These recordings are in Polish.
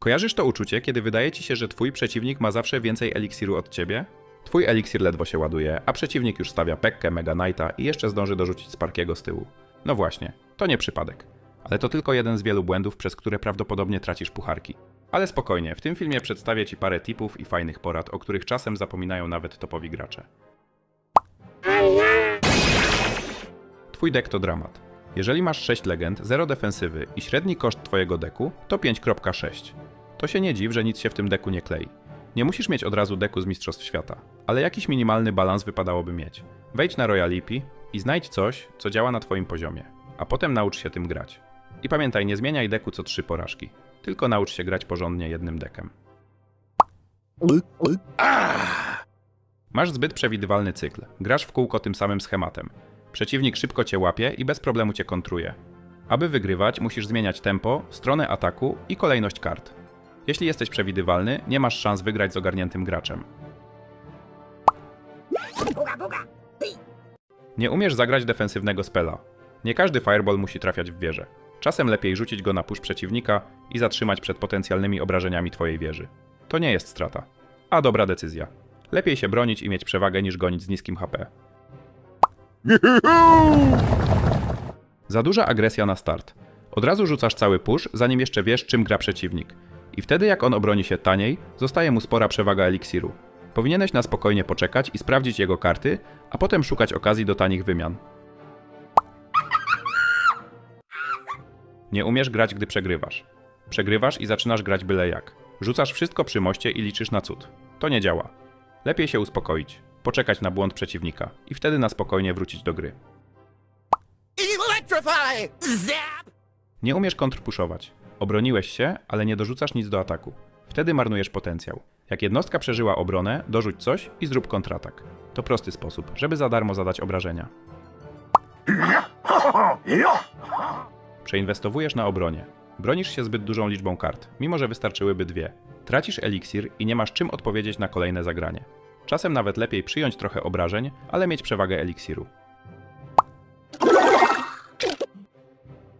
Kojarzysz to uczucie, kiedy wydaje ci się, że twój przeciwnik ma zawsze więcej eliksiru od ciebie? Twój eliksir ledwo się ładuje, a przeciwnik już stawia Pekkę, Mega Knighta i jeszcze zdąży dorzucić Sparkiego z tyłu. No właśnie, to nie przypadek. Ale to tylko jeden z wielu błędów, przez które prawdopodobnie tracisz pucharki. Ale spokojnie, w tym filmie przedstawię ci parę tipów i fajnych porad, o których czasem zapominają nawet topowi gracze. Twój deck to dramat. Jeżeli masz 6 legend, 0 defensywy i średni koszt twojego deku, to 5.6. To się nie dziw, że nic się w tym deku nie klei. Nie musisz mieć od razu deku z Mistrzostw Świata, ale jakiś minimalny balans wypadałoby mieć. Wejdź na Royalipy i znajdź coś, co działa na twoim poziomie, a potem naucz się tym grać. I pamiętaj, nie zmieniaj deku co 3 porażki, tylko naucz się grać porządnie jednym dekiem. Masz zbyt przewidywalny cykl, grasz w kółko tym samym schematem. Przeciwnik szybko cię łapie i bez problemu cię kontruje. Aby wygrywać, musisz zmieniać tempo, stronę ataku i kolejność kart. Jeśli jesteś przewidywalny, nie masz szans wygrać z ogarniętym graczem. Nie umiesz zagrać defensywnego spela. Nie każdy fireball musi trafiać w wieżę. Czasem lepiej rzucić go na push przeciwnika i zatrzymać przed potencjalnymi obrażeniami twojej wieży. To nie jest strata, a dobra decyzja. Lepiej się bronić i mieć przewagę niż gonić z niskim HP. Za duża agresja na start. Od razu rzucasz cały push, zanim jeszcze wiesz, czym gra przeciwnik. I wtedy, jak on obroni się taniej, zostaje mu spora przewaga eliksiru. Powinieneś na spokojnie poczekać i sprawdzić jego karty, a potem szukać okazji do tanich wymian. Nie umiesz grać, gdy przegrywasz. Przegrywasz i zaczynasz grać byle jak. Rzucasz wszystko przy moście i liczysz na cud. To nie działa. Lepiej się uspokoić, poczekać na błąd przeciwnika i wtedy na spokojnie wrócić do gry. Nie umiesz kontrpuszować. Obroniłeś się, ale nie dorzucasz nic do ataku. Wtedy marnujesz potencjał. Jak jednostka przeżyła obronę, dorzuć coś i zrób kontratak. To prosty sposób, żeby za darmo zadać obrażenia. Przeinwestowujesz na obronie. Bronisz się zbyt dużą liczbą kart, mimo że wystarczyłyby 2. Tracisz eliksir i nie masz czym odpowiedzieć na kolejne zagranie. Czasem nawet lepiej przyjąć trochę obrażeń, ale mieć przewagę eliksiru.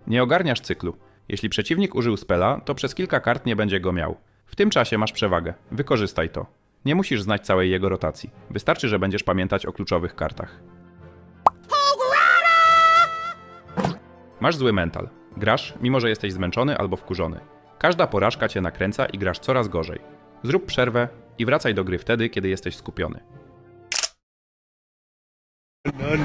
Nie ogarniasz cyklu. Jeśli przeciwnik użył spela, to przez kilka kart nie będzie go miał. W tym czasie masz przewagę. Wykorzystaj to. Nie musisz znać całej jego rotacji. Wystarczy, że będziesz pamiętać o kluczowych kartach. Masz zły mental. Grasz, mimo że jesteś zmęczony albo wkurzony. Każda porażka cię nakręca i grasz coraz gorzej. Zrób przerwę i wracaj do gry wtedy, kiedy jesteś skupiony. No.